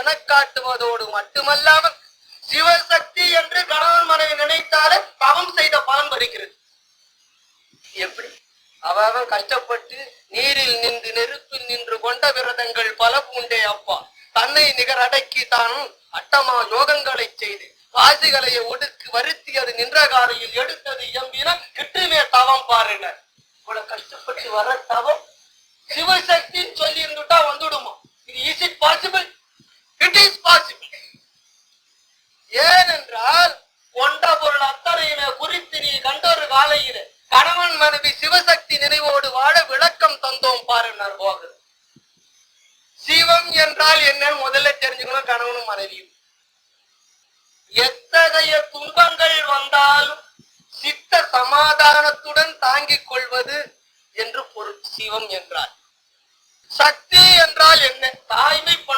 என காட்டுவதோடு மட்டுமல்லாமல் சிவசக்தி என்று கணவன் மனைவி நினைத்தாலே தவம் செய்த பலன் வருகிறது. எப்படி? அவன் கஷ்டப்பட்டு நீரில் நின்று நெருப்பில் நின்று கொண்ட விரதங்கள் பல பூண்டே அப்பா. தன்னை நிகர் அடக்கி தான் அட்டமா யோகங்களை செய்து வாசிகளை ஒடுக்கு வருத்தி அது நின்ற காலையில் எடுத்தது எம்பின கிட்டுமே தவம் பாருங்க. இவ்வளவு கஷ்டப்பட்டு வர தவம் சிவசக்தின்னு சொல்லி இருந்துட்டா வந்துடுமா? இது is it possible? It is possible. ஏனென்றால் கொண்ட பொருள் அத்தனையின குறித்து நீ கண்டொரு காலையில கணவன் மனைவி சிவசக்தி நினைவோடு வாழ விளக்கம் தந்தோம் பாருன்னார் போகுது. சிவம் என்றால் என்னன்னு முதல்ல தெரிஞ்சுக்கணும் கணவனும் மனைவியும். எத்தகைய துன்பங்கள் வந்தாலும் சித்த சமாதானத்துடன் தாங்கிக் கொள்வது என்று பொருள் சிவம் என்றால். சக்தி என்றால் என்ன? தாய்மை பண்பு